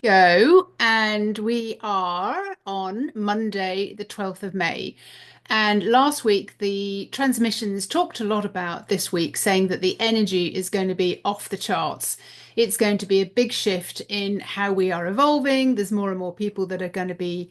Go, and we are on Monday, the 12th of May. And last week, the transmissions talked a lot about this week, saying that the energy is going to be off the charts. It's going to be a big shift in how we are evolving. There's more and more people that are going to be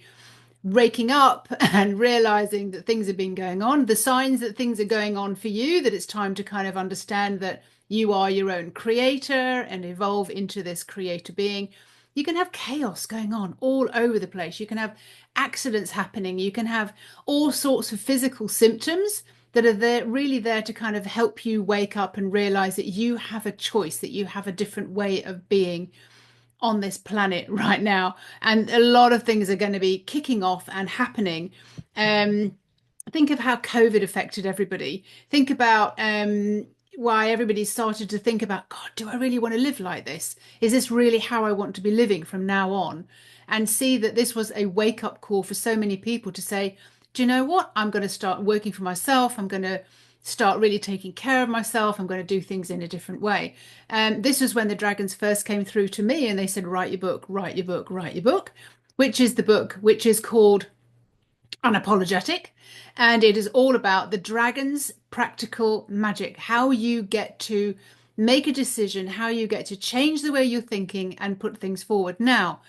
waking up and realizing that things have been going on. The signs that things are going on for you, that it's time to kind of understand that you are your own creator and evolve into this creator being. You can have chaos going on all over the place. You can have accidents happening. You can have all sorts of physical symptoms that are there, really there to kind of help you wake up and realize that you have a choice, that you have a different way of being on this planet right now. And a lot of things are going to be kicking off and happening. Think of how COVID affected everybody. Think about why everybody started to think about, God, do I really want to live like this? Is this really how I want to be living from now on? And see that this was a wake up call for so many people to say, do you know what? I'm going to start working for myself. I'm going to start really taking care of myself. I'm going to do things in a different way. This was when the dragons first came through to me and they said, write your book, write your book, write your book, which is the book which is called Unapologetic. And it is all about the dragon's practical magic, how you get to make a decision, how you get to change the way you're thinking and put things forward. Now,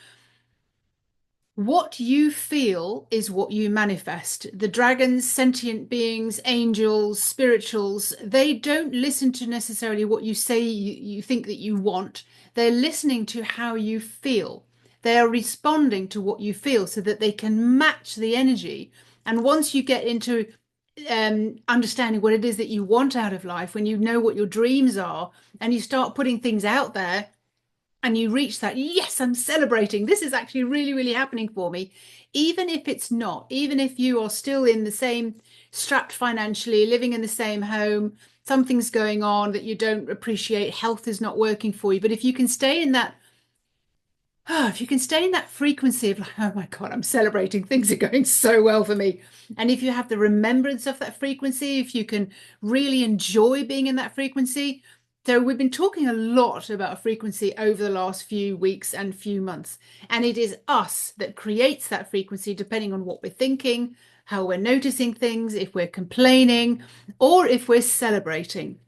what you feel is what you manifest. The dragons, sentient beings, angels, spirituals, they don't listen to necessarily what you say you think that you want. They're listening to how you feel. They are responding to what you feel so that they can match the energy. And once you get into understanding what it is that you want out of life, when you know what your dreams are, and you start putting things out there, and you reach that, yes, I'm celebrating. This is actually really, really happening for me. Even if it's not, even if you are still in the same strapped financially, living in the same home, something's going on that you don't appreciate, health is not working for you. But if you can stay in that, if you can stay in that frequency of like, oh my God, I'm celebrating, things are going so well for me. And if you have the remembrance of that frequency, if you can really enjoy being in that frequency, so we've been talking a lot about frequency over the last few weeks and few months, and it is us that creates that frequency depending on what we're thinking, how we're noticing things, if we're complaining, or if we're celebrating.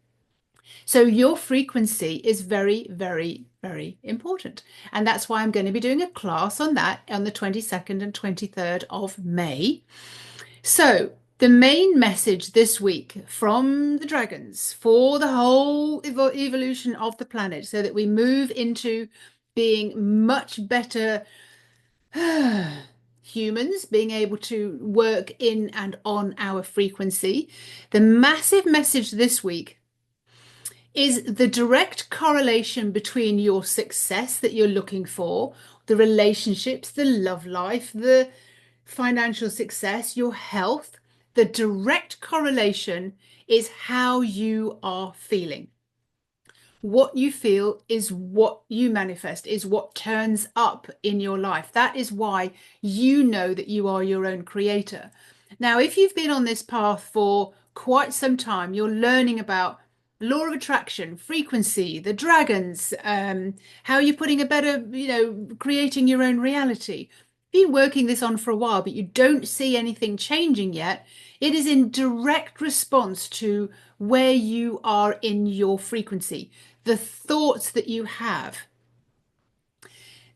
So your frequency is very, very, very important. And that's why I'm going to be doing a class on that on the 22nd and 23rd of May. So the main message this week from the dragons for the whole evolution of the planet, so that we move into being much better humans, being able to work in and on our frequency. The massive message this week is the direct correlation between your success that you're looking for, the relationships, the love life, the financial success, your health. The direct correlation is how you are feeling. What you feel is what you manifest, is what turns up in your life. That is why you know that you are your own creator. Now, if you've been on this path for quite some time, you're learning about law of attraction, frequency, the dragons, how you're putting a better, creating your own reality. Been working this on for a while, but you don't see anything changing yet. It is in direct response to where you are in your frequency, the thoughts that you have,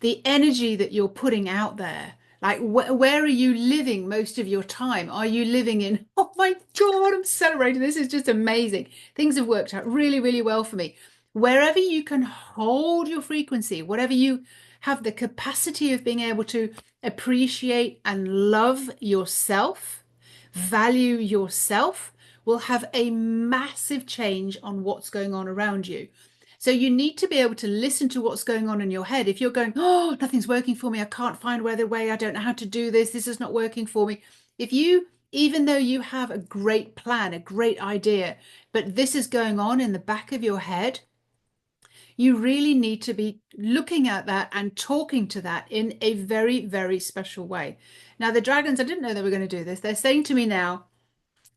the energy that you're putting out there. Like, where are you living most of your time? Are you living in, oh my God, I'm celebrating. This is just amazing. Things have worked out really, really well for me. Wherever you can hold your frequency, whatever you have the capacity of being able to appreciate and love yourself, value yourself, will have a massive change on what's going on around you. So you need to be able to listen to what's going on in your head. If you're going, oh, nothing's working for me, I can't find where the way, I don't know how to do this, this is not working for me. If you, even though you have a great plan, a great idea, but this is going on in the back of your head, you really need to be looking at that and talking to that in a very, very special way. Now, the dragons, I didn't know they were going to do this. They're saying to me now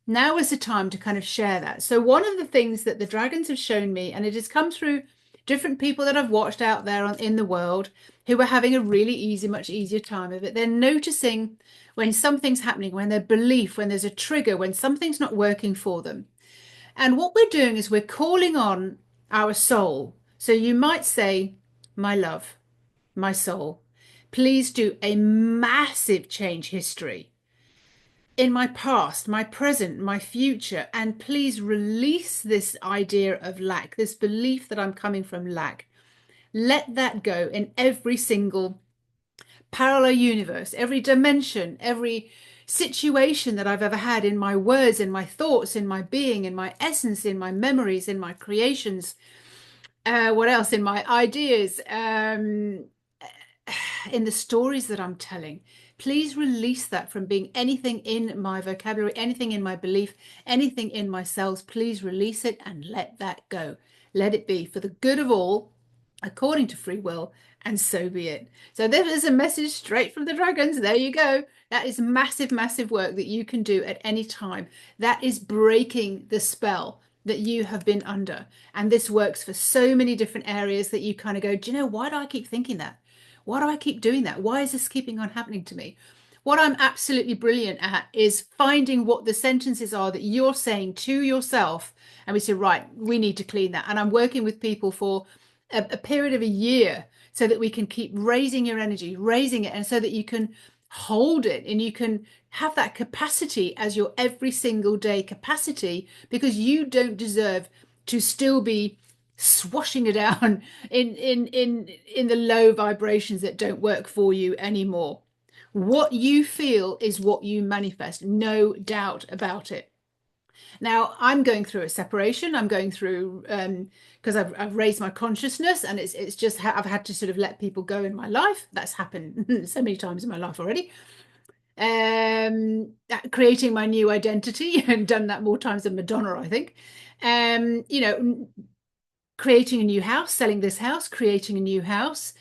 is the time to kind of share that. So one of the things that the dragons have shown me, and it has come through different people that I've watched out there in the world who are having a really easy, much easier time of it. They're noticing when something's happening, when their belief, when there's a trigger, when something's not working for them. And what we're doing is we're calling on our soul. So you might say, my love, my soul, please do a massive change history in my past, my present, my future, and please release this idea of lack, this belief that I'm coming from lack. Let that go in every single parallel universe, every dimension, every situation that I've ever had in my words, in my thoughts, in my being, in my essence, in my memories, in my creations. What else? In my ideas, in the stories that I'm telling. Please release that from being anything in my vocabulary, anything in my belief, anything in my cells. Please release it and let that go. Let it be for the good of all, according to free will, and so be it. So there is a message straight from the dragons. There you go. That is massive, massive work that you can do at any time. That is breaking the spell that you have been under. And this works for so many different areas that you kind of go, do you know, why do I keep thinking that? Why do I keep doing that? Why is this keeping on happening to me? What I'm absolutely brilliant at is finding what the sentences are that you're saying to yourself. And we say, right, we need to clean that. And I'm working with people for a period of a year so that we can keep raising your energy, raising it, and so that you can hold it and you can have that capacity as your every single day capacity, because you don't deserve to still be swashing it down in the low vibrations that don't work for you anymore. What you feel is what you manifest, no doubt about it. Now, I'm going through a separation. I'm going through because I've raised my consciousness, and it's just I've had to sort of let people go in my life. That's happened so many times in my life already. Creating my new identity and done that more times than Madonna, I think. You know, creating a new house, selling this house, creating a new house.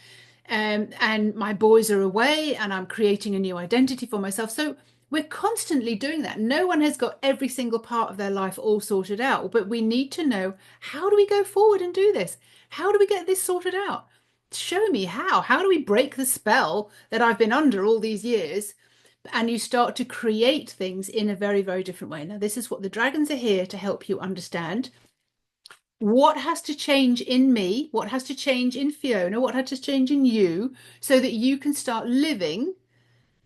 And my boys are away and I'm creating a new identity for myself. So we're constantly doing that. No one has got every single part of their life all sorted out, but we need to know, how do we go forward and do this? How do we get this sorted out? Show me how. How do we break the spell that I've been under all these years? And you start to create things in a very, very different way. Now, this is what the dragons are here to help you understand. What has to change in me? What has to change in Fiona? What has to change in you so that you can start living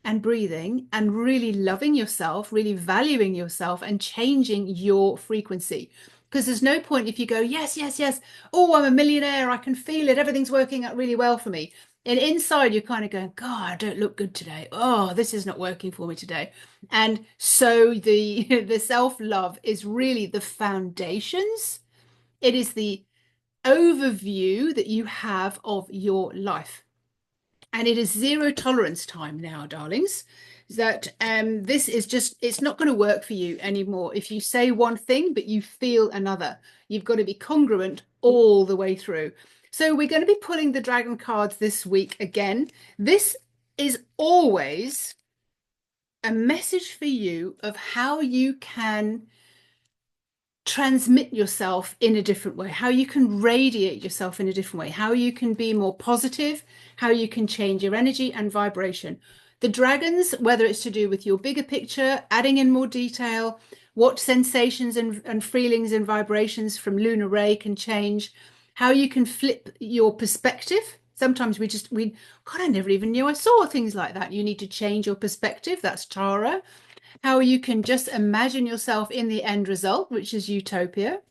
and breathing and really loving yourself, really valuing yourself and changing your frequency? Because there's no point if you go, yes, yes, yes. Oh, I'm a millionaire. I can feel it. Everything's working out really well for me. And inside you're kind of going, God, I don't look good today. Oh, this is not working for me today. And so the self-love is really the foundations. It is the overview that you have of your life. And it is zero tolerance time now, darlings. That this is just, it's not going to work for you anymore. If you say one thing, but you feel another, you've got to be congruent all the way through. So we're going to be pulling the dragon cards this week again. This is always a message for you of how you can transmit yourself in a different way, how you can radiate yourself in a different way, how you can be more positive, how you can change your energy and vibration. The dragons, whether it's to do with your bigger picture, adding in more detail, what sensations and feelings and vibrations from Lunar Ray can change, how you can flip your perspective. Sometimes God, I never even knew I saw things like that. You need to change your perspective. That's Tara. How you can just imagine yourself in the end result, which is utopia.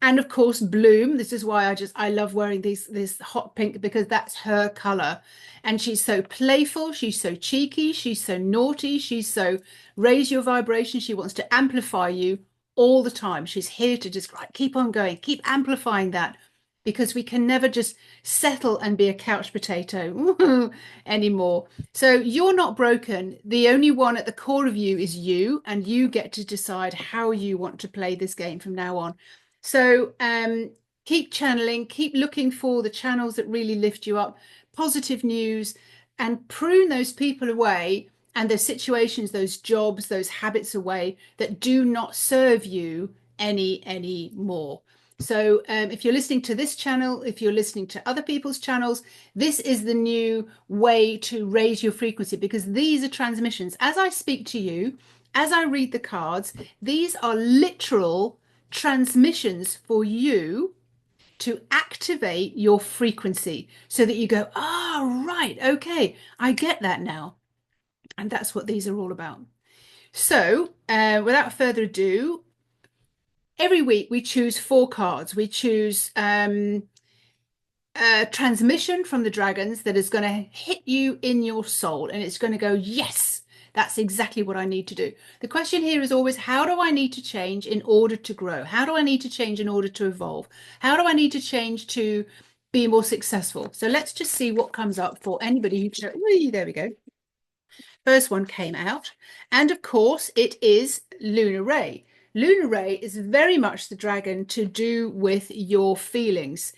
And of course, Bloom. This is why I love wearing this hot pink, because that's her color. And she's so playful. She's so cheeky. She's so naughty. She's so raise your vibration. She wants to amplify you all the time. She's here to just keep on going, keep amplifying that, because we can never just settle and be a couch potato anymore. So you're not broken. The only one at the core of you is you, and you get to decide how you want to play this game from now on. So keep channeling, keep looking for the channels that really lift you up, positive news, and prune those people away and those situations, those jobs, those habits away that do not serve you anymore. So if you're listening to this channel, if you're listening to other people's channels, this is the new way to raise your frequency, because these are transmissions. As I speak to you, as I read the cards, these are literal transmissions for you to activate your frequency so that you go, oh, right, okay, I get that now. And that's what these are all about. So without further ado, every week we choose 4 cards. We choose a transmission from the dragons that is going to hit you in your soul, and it's going to go, yes, that's exactly what I need to do. The question here is always, how do I need to change in order to grow? How do I need to change in order to evolve? How do I need to change to be more successful? So let's just see what comes up for anybody who there we go. First one came out, and of course it is Lunar Ray. Lunar Ray is very much the dragon to do with your feelings.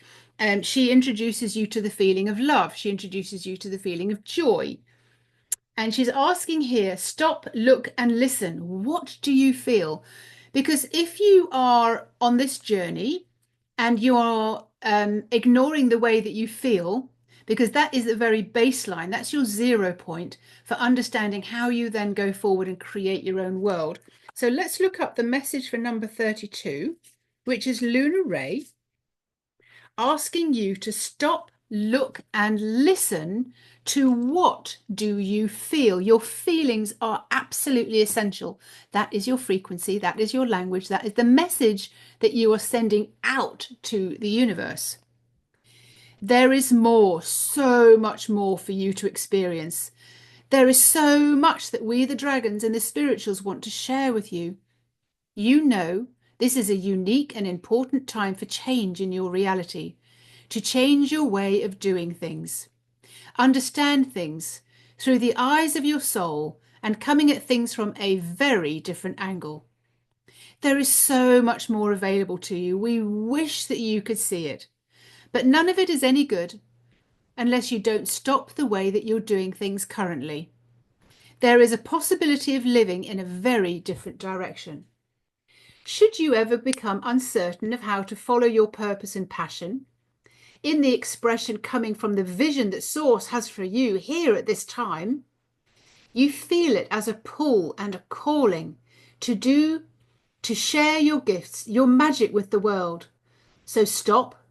She introduces you to the feeling of love. She introduces you to the feeling of joy. And she's asking here, stop, look, and listen. What do you feel? Because if you are on this journey and you are ignoring the way that you feel, because that is the very baseline, that's your 0 point for understanding how you then go forward and create your own world. So let's look up the message for number 32, which is Lunar Ray, asking you to stop, look, and listen to what do you feel. Your feelings are absolutely essential. That is your frequency, that is your language, that is the message that you are sending out to the universe. There is more, so much more for you to experience. There is so much that we, the dragons and the spirituals, want to share with you. You know, this is a unique and important time for change in your reality, to change your way of doing things. Understand things through the eyes of your soul and coming at things from a very different angle. There is so much more available to you. We wish that you could see it, but none of it is any good unless you don't stop the way that you're doing things currently. There is a possibility of living in a very different direction. Should you ever become uncertain of how to follow your purpose and passion, in the expression coming from the vision that Source has for you here at this time, you feel it as a pull and a calling to share your gifts, your magic with the world. So stop,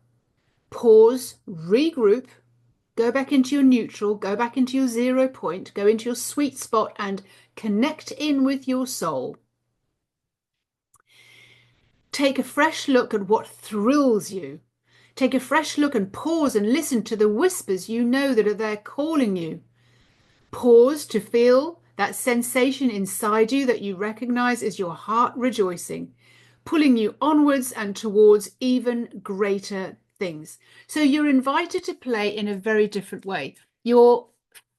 pause, regroup, go back into your neutral, go back into your 0 point, go into your sweet spot and connect in with your soul. Take a fresh look at what thrills you. Take a fresh look and pause and listen to the whispers you know that are there calling you. Pause to feel that sensation inside you that you recognize as your heart rejoicing, pulling you onwards and towards even greater things. So you're invited to play in a very different way. You're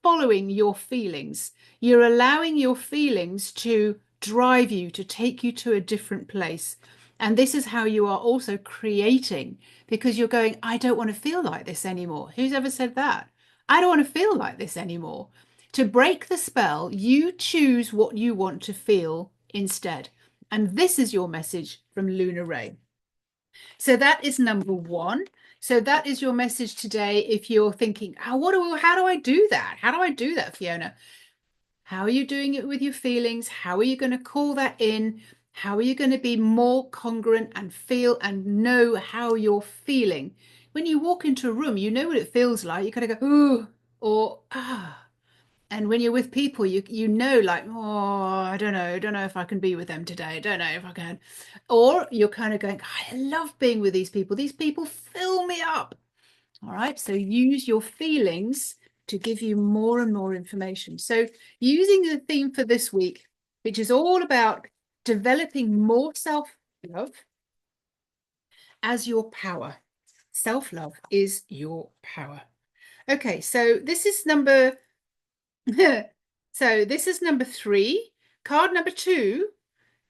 following your feelings. You're allowing your feelings to drive you, to take you to a different place. And this is how you are also creating, because you're going, I don't want to feel like this anymore. Who's ever said that? I don't want to feel like this anymore. To break the spell, you choose what you want to feel instead. And this is your message from Lunar Ray. So that is number 1. So that is your message today. If you're thinking, how do I do that? How do I do that, Fiona? How are you doing it with your feelings? How are you going to call that in? How are you going to be more congruent and feel and know how you're feeling? When you walk into a room, you know what it feels like. You kind of go, ooh, or ah. And when you're with people, you know, like, oh, I don't know if I can be with them today. I don't know if I can. Or you're kind of going, I love being with these people. These people fill me up. All right. So use your feelings to give you more and more information. So using the theme for this week, which is all about developing more self-love as your power. Self-love is your power. Okay, so this is number so this is number 3. Card number 2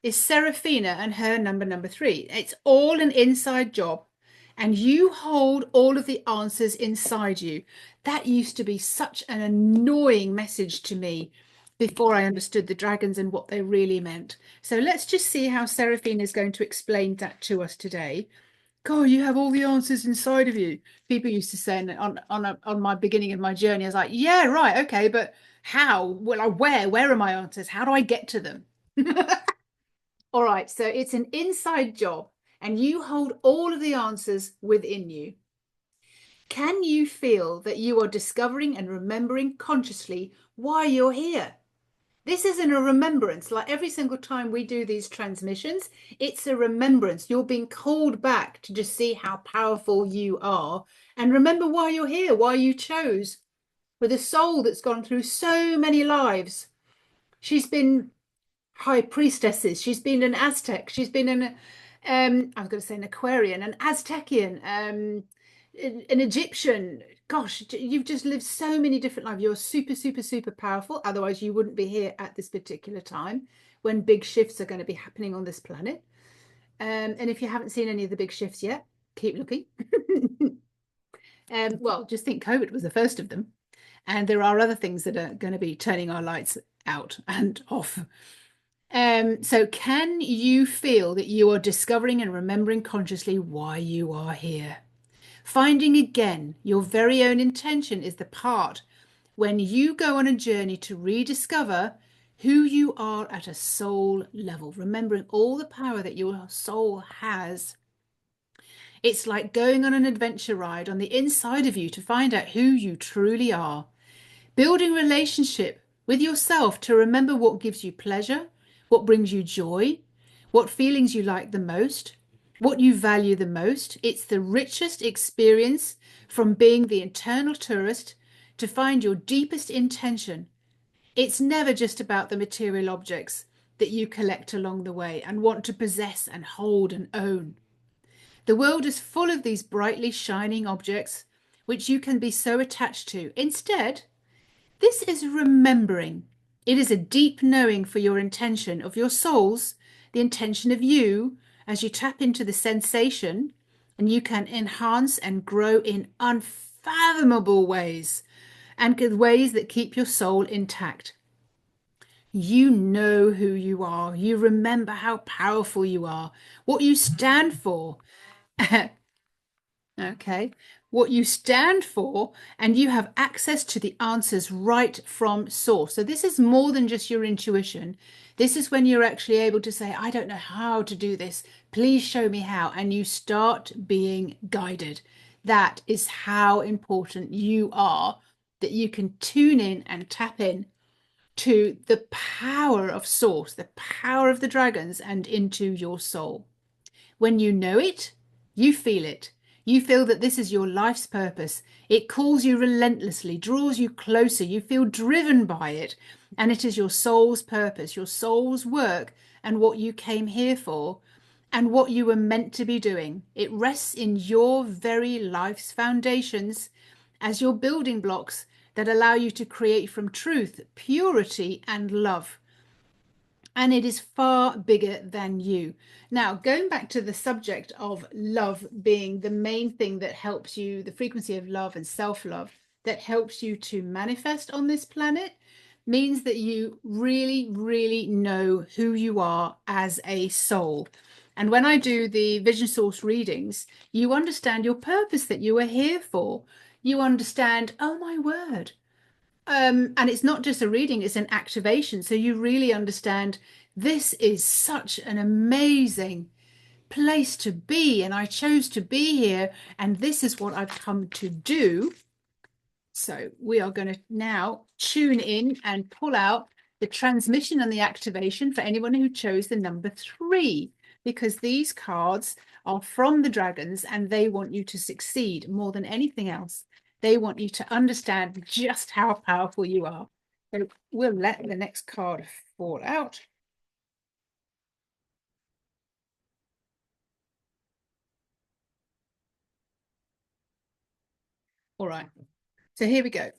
is Seraphina and her number 3. It's all an inside job. And you hold all of the answers inside you. That used to be such an annoying message to me before I understood the dragons and what they really meant. So let's just see how Seraphina is going to explain that to us today. God, you have all the answers inside of you. People used to say on my beginning of my journey, I was like, yeah, right, okay, but how? Well, where are my answers? How do I get to them? All right, so it's an inside job, and you hold all of the answers within you. Can you feel that you are discovering and remembering consciously why you're here? This isn't a remembrance. Like every single time we do these transmissions, it's a remembrance. You're being called back to just see how powerful you are and remember why you're here, why you chose. With a soul that's gone through so many lives. She's been high priestesses. She's been an Aztec. She's been I was going to say an Aquarian, an Aztecian, an Egyptian. Gosh, you've just lived so many different lives. You're super, super, super powerful. Otherwise, you wouldn't be here at this particular time when big shifts are going to be happening on this planet. And if you haven't seen any of the big shifts yet, keep looking. Well, just think COVID was the first of them. And there are other things that are going to be turning our lights out and off. So can you feel that you are discovering and remembering consciously why you are here? Finding again your very own intention is the part when you go on a journey to rediscover who you are at a soul level, remembering all the power that your soul has. It's like going on an adventure ride on the inside of you to find out who you truly are. Building relationship with yourself to remember what gives you pleasure, what brings you joy, what feelings you like the most, what you value the most. It's the richest experience from being the internal tourist to find your deepest intention. It's never just about the material objects that you collect along the way and want to possess and hold and own. The world is full of these brightly shining objects which you can be so attached to. Instead, this is remembering. It is a deep knowing for your intention of your souls, the intention of you as you tap into the sensation, and you can enhance and grow in unfathomable ways and ways that keep your soul intact. You know who you are. You remember how powerful you are, what you stand for. Okay, what you stand for, and you have access to the answers right from source. So this is more than just your intuition. This is when you're actually able to say, I don't know how to do this. Please show me how. And you start being guided. That is how important you are, that you can tune in and tap in to the power of source, the power of the dragons, and into your soul. When you know it, you feel it. You feel that this is your life's purpose. It calls you relentlessly, draws you closer. You feel driven by it. And it is your soul's purpose, your soul's work, and what you came here for, and what you were meant to be doing. It rests in your very life's foundations as your building blocks that allow you to create from truth, purity, and love. And it is far bigger than you. Now, going back to the subject of love being the main thing that helps you, the frequency of love and self-love that helps you to manifest on this planet, means that you really, really know who you are as a soul. And when I do the Vision Source readings, you understand your purpose that you are here for. You understand, oh my word, and it's not just a reading, it's an activation. So you really understand this is such an amazing place to be, and I chose to be here, and this is what I've come to do. So we are going to now tune in and pull out the transmission and the activation for anyone who chose the number 3, because these cards are from the dragons and they want you to succeed more than anything else. They want you to understand just how powerful you are. So we'll let the next card fall out. All right. So here we go.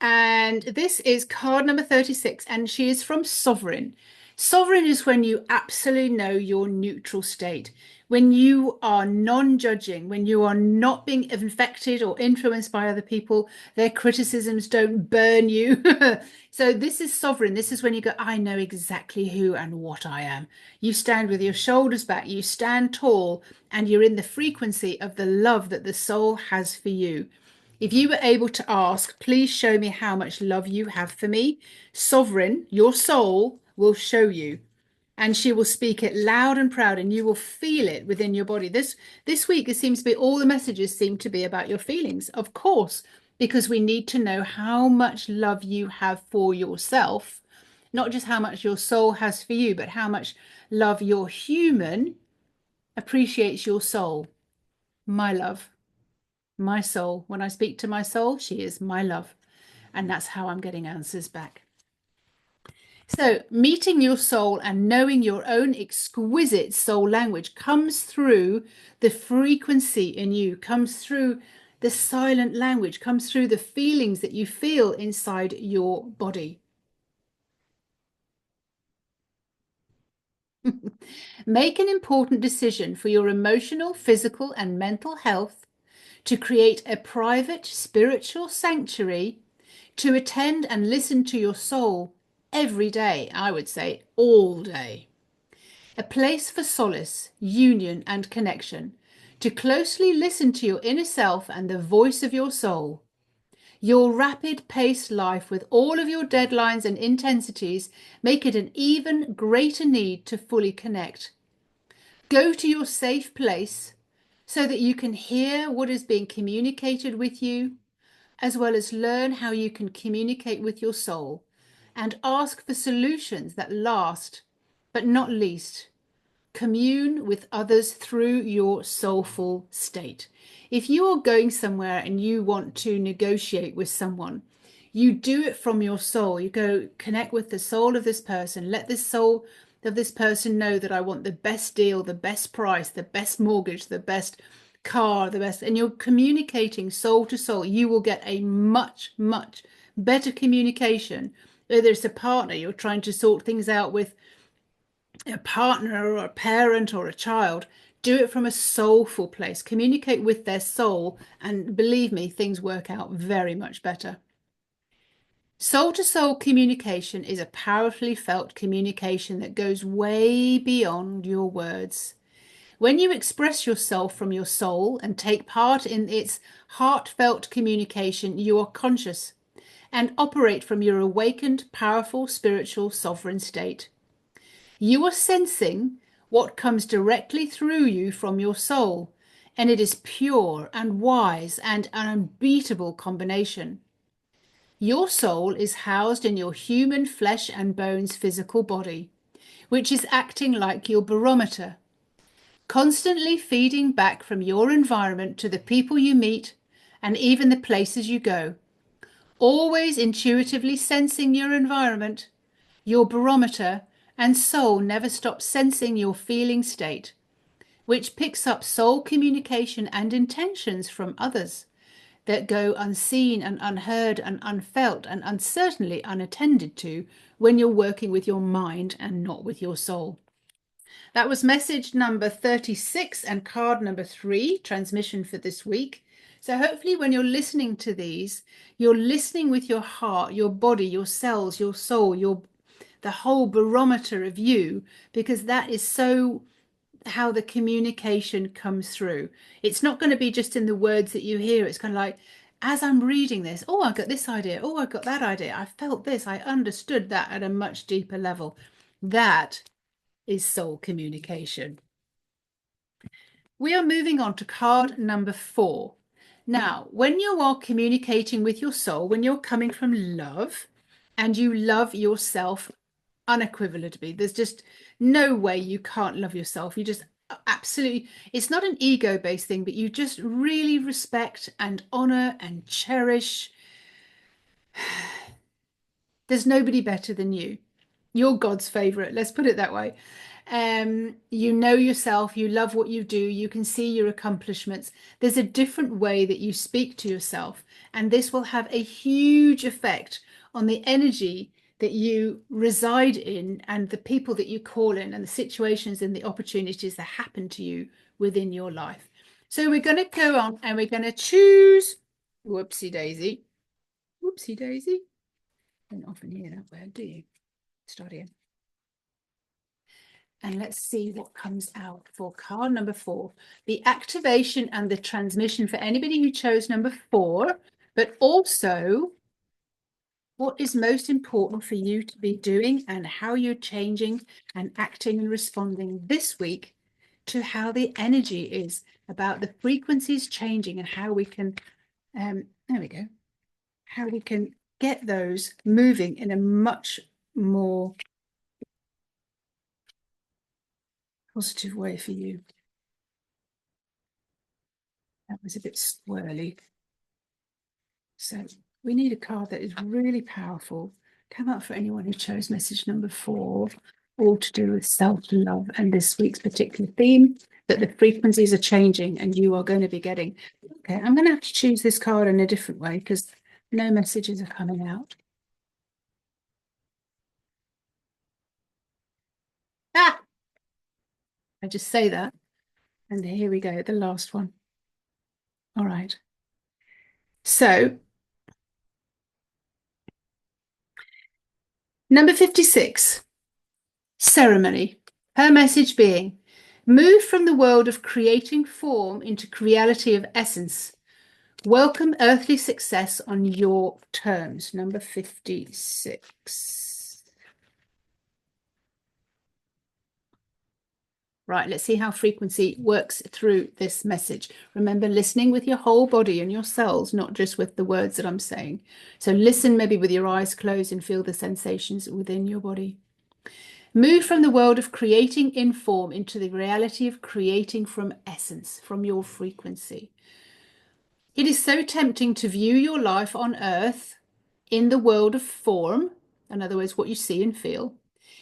And this is card number 36, and she is from Sovereign. Sovereign is when you absolutely know your neutral state, when you are non-judging, when you are not being infected or influenced by other people, their criticisms don't burn you. So this is sovereign. This is when you go, I know exactly who and what I am. You stand with your shoulders back, you stand tall, and you're in the frequency of the love that the soul has for you. If you were able to ask, please show me how much love you have for me, sovereign, your soul will show you. And she will speak it loud and proud, and you will feel it within your body. This week, it seems to be all the messages seem to be about your feelings, of course, because we need to know how much love you have for yourself, not just how much your soul has for you, but how much love your human appreciates your soul. My love, my soul. When I speak to my soul, she is my love. And that's how I'm getting answers back. So, meeting your soul and knowing your own exquisite soul language comes through the frequency in you, comes through the silent language, comes through the feelings that you feel inside your body. Make an important decision for your emotional, physical, and mental health to create a private spiritual sanctuary to attend and listen to your soul every day, I would say all day. A place for solace, union, and connection, to closely listen to your inner self and the voice of your soul. Your rapid-paced life with all of your deadlines and intensities make it an even greater need to fully connect. Go to your safe place so that you can hear what is being communicated with you, as well as learn how you can communicate with your soul, and ask for solutions that last, but not least, commune with others through your soulful state. If you are going somewhere and you want to negotiate with someone, you do it from your soul. You go connect with the soul of this person. Let the soul of this person know that I want the best deal, the best price, the best mortgage, the best car, the best. And you're communicating soul to soul. You will get a much, much better communication. Whether it's a partner, you're trying to sort things out with a partner or a parent or a child, do it from a soulful place. Communicate with their soul, and believe me, things work out very much better. Soul to soul communication is a powerfully felt communication that goes way beyond your words. When you express yourself from your soul and take part in its heartfelt communication, you are conscious and operate from your awakened, powerful, spiritual, sovereign state. You are sensing what comes directly through you from your soul, and it is pure and wise and an unbeatable combination. Your soul is housed in your human flesh and bones physical body, which is acting like your barometer, constantly feeding back from your environment to the people you meet and even the places you go, always intuitively sensing your environment. Your barometer and soul never stops sensing your feeling state, which picks up soul communication and intentions from others that go unseen and unheard and unfelt and uncertainly unattended to when you're working with your mind and not with your soul. That was message number 36 and card number 3, transmission for this week. So hopefully when you're listening to these, you're listening with your heart, your body, your cells, your soul, the whole barometer of you, because that is so how the communication comes through. It's not going to be just in the words that you hear. It's kind of like, as I'm reading this, oh, I got this idea. Oh, I got that idea. I felt this. I understood that at a much deeper level. That is soul communication. We are moving on to card number 4. Now, when you are communicating with your soul, when you're coming from love and you love yourself unequivocally, there's just no way you can't love yourself. You just absolutely, it's not an ego-based thing, but you just really respect and honor and cherish. There's nobody better than you. You're God's favorite. Let's put it that way. You know yourself, you love what you do, you can see your accomplishments. There's a different way that you speak to yourself, and this will have a huge effect on the energy that you reside in and the people that you call in and the situations and the opportunities that happen to you within your life. So we're going to go on and we're going to choose, whoopsie daisy, whoopsie daisy. Don't often hear that word, do you? Start here. And let's see what comes out for card number 4. The activation and the transmission for anybody who chose number 4, but also what is most important for you to be doing and how you're changing and acting and responding this week to how the energy is about the frequencies changing and how we can, there we go, how we can get those moving in a much more positive way for you. That was a bit swirly. So we need a card that is really powerful. Come up for anyone who chose message number 4, all to do with self-love and this week's particular theme, that the frequencies are changing and you are going to be getting. Okay, I'm going to have to choose this card in a different way because no messages are coming out. Ah! I just say that. And here we go, the last one. All right. So, number 56, ceremony. Her message being, move from the world of creating form into reality of essence. Welcome earthly success on your terms. Number 56. Right, let's see how frequency works through this message. Remember, listening with your whole body and your cells, not just with the words that I'm saying. So listen maybe with your eyes closed and feel the sensations within your body. Move from the world of creating in form into the reality of creating from essence, from your frequency. It is so tempting to view your life on earth in the world of form, in other words, what you see and feel,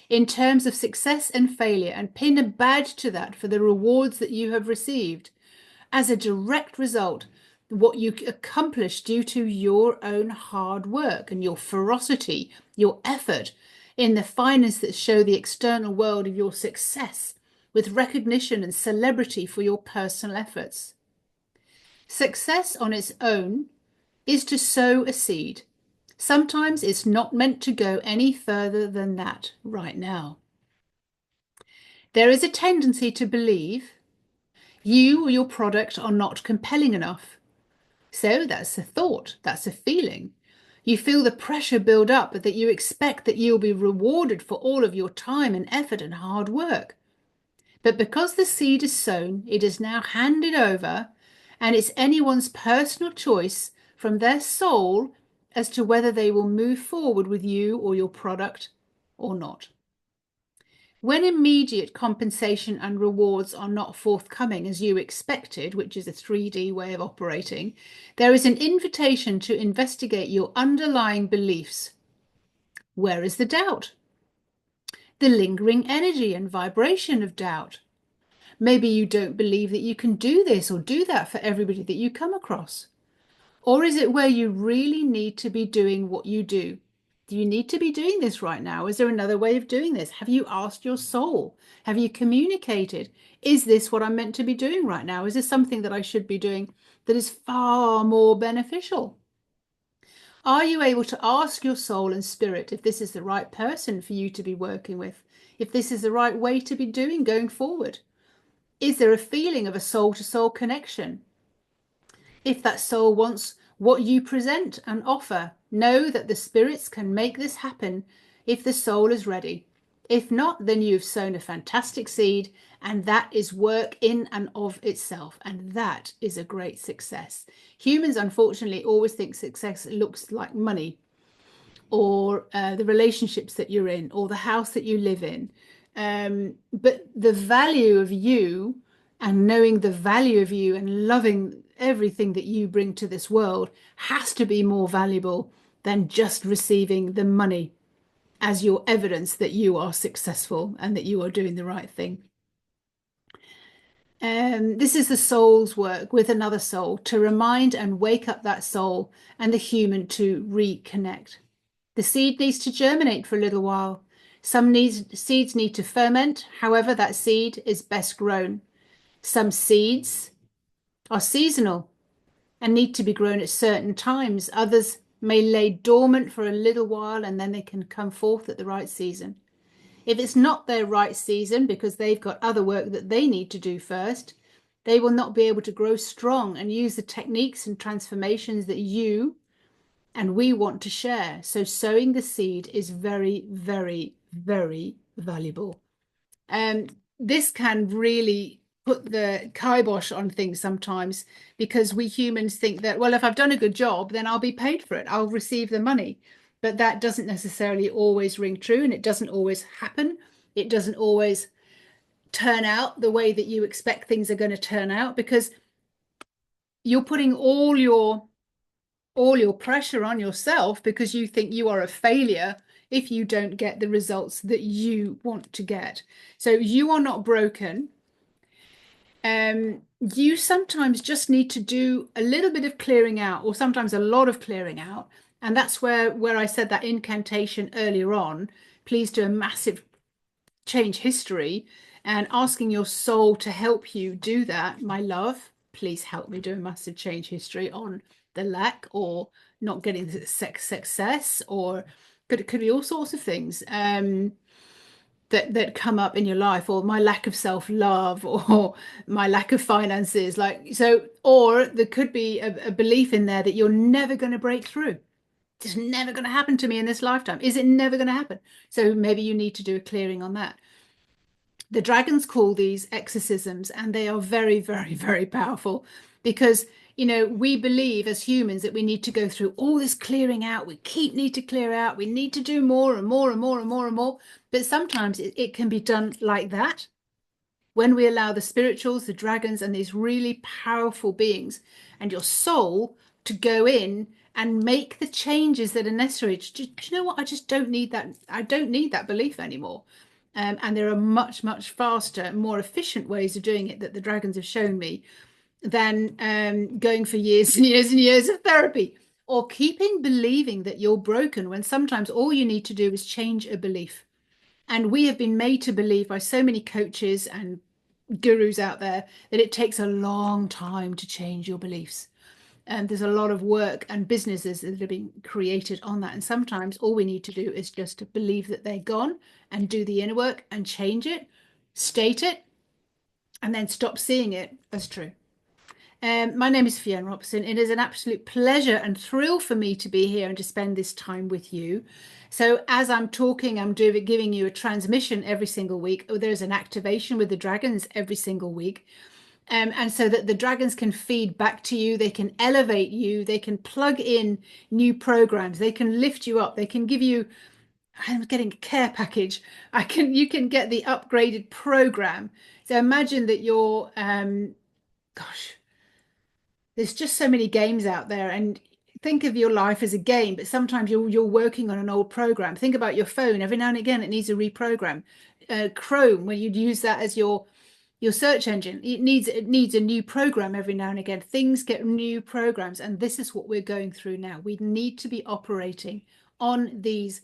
in terms of success and failure, and pin a badge to that for the rewards that you have received as a direct result, what you accomplished due to your own hard work and your ferocity, your effort in the finest that show the external world of your success with recognition and celebrity for your personal efforts. Success on its own is to sow a seed. Sometimes it's not meant to go any further than that right now. There is a tendency to believe you or your product are not compelling enough. So that's a thought, that's a feeling. You feel the pressure build up, but that you expect that you'll be rewarded for all of your time and effort and hard work. But because the seed is sown, it is now handed over, and it's anyone's personal choice from their soul as to whether they will move forward with you or your product or not. When immediate compensation and rewards are not forthcoming as you expected, which is a 3D way of operating, there is an invitation to investigate your underlying beliefs. Where is the doubt? The lingering energy and vibration of doubt. Maybe you don't believe that you can do this or do that for everybody that you come across. Or is it where you really need to be doing what you do? Do you need to be doing this right now? Is there another way of doing this? Have you asked your soul? Have you communicated? Is this what I'm meant to be doing right now? Is this something that I should be doing that is far more beneficial? Are you able to ask your soul and spirit if this is the right person for you to be working with? If this is the right way to be doing going forward? Is there a feeling of a soul-to-soul connection? If that soul wants what you present and offer, know that the spirits can make this happen if the soul is ready. If not, then you've sown a fantastic seed, and that is work in and of itself, and that is a great success. Humans, unfortunately, always think success looks like money, or the relationships that you're in, or the house that you live in. But the value of you and knowing the value of you and loving everything that you bring to this world has to be more valuable than just receiving the money as your evidence that you are successful and that you are doing the right thing. This is the soul's work with another soul to remind and wake up that soul and the human to reconnect. The seed needs to germinate for a little while. Seeds need to ferment. However, that seed is best grown. Some seeds are seasonal and need to be grown at certain times. Others may lay dormant for a little while and then they can come forth at the right season. If it's not their right season because they've got other work that they need to do first, they will not be able to grow strong and use the techniques and transformations that you and we want to share. So sowing the seed is very, very, very valuable. This can really put the kibosh on things sometimes, because we humans think that, well, if I've done a good job, then I'll be paid for it. I'll receive the money. But that doesn't necessarily always ring true, and it doesn't always happen. It doesn't always turn out the way that you expect things are going to turn out, because you're putting all your pressure on yourself because you think you are a failure if you don't get the results that you want to get. So you are not broken. You sometimes just need to do a little bit of clearing out, or sometimes a lot of clearing out. And that's where I said that incantation earlier on. Please do a massive change history, and asking your soul to help you do that. My love, please help me do a massive change history on the lack or not getting the success, or could be all sorts of things that come up in your life, or my lack of self-love, or my lack of finances, like so. Or there could be a belief in there that you're never going to break through. It's never going to happen to me in this lifetime. Is it never going to happen? So maybe you need to do a clearing on that. The dragons call these exorcisms, and they are very, very, very powerful, because we believe as humans that we need to go through all this clearing out. We need to clear out. We need to do more and more and more and more and more. But sometimes it can be done like that when we allow the spirituals, the dragons, and these really powerful beings and your soul to go in and make the changes that are necessary. Do you know what? I just don't need that. I don't need that belief anymore. And there are much, much faster, more efficient ways of doing it that the dragons have shown me than going for years and years and years of therapy, or keeping believing that you're broken when sometimes all you need to do is change a belief. And we have been made to believe by so many coaches and gurus out there that it takes a long time to change your beliefs. And there's a lot of work and businesses that have been created on that. And sometimes all we need to do is just to believe that they're gone and do the inner work and change it, state it, and then stop seeing it as true. My name is Fiona Robson. It is an absolute pleasure and thrill for me to be here and to spend this time with you. So as I'm talking, I'm giving you a transmission every single week. There's an activation with the dragons every single week. And so that the dragons can feed back to you, they can elevate you, they can plug in new programs, they can lift you up, they can give you, I'm getting a care package, you can get the upgraded program. So imagine that you're, gosh, there's just so many games out there, and think of your life as a game, but sometimes you're working on an old program. Think about your phone. Every now and again, it needs a reprogram. Chrome, where you'd use that as your search engine, it needs a new program every now and again. Things get new programs, and this is what we're going through now. We need to be operating on these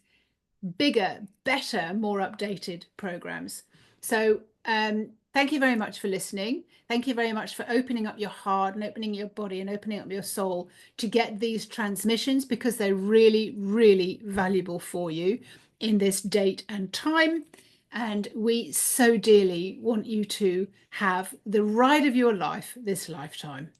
bigger, better, more updated programs. So thank you very much for listening. Thank you very much for opening up your heart and opening your body and opening up your soul to get these transmissions, because they're really, really valuable for you in this date and time. And we so dearly want you to have the ride of your life this lifetime.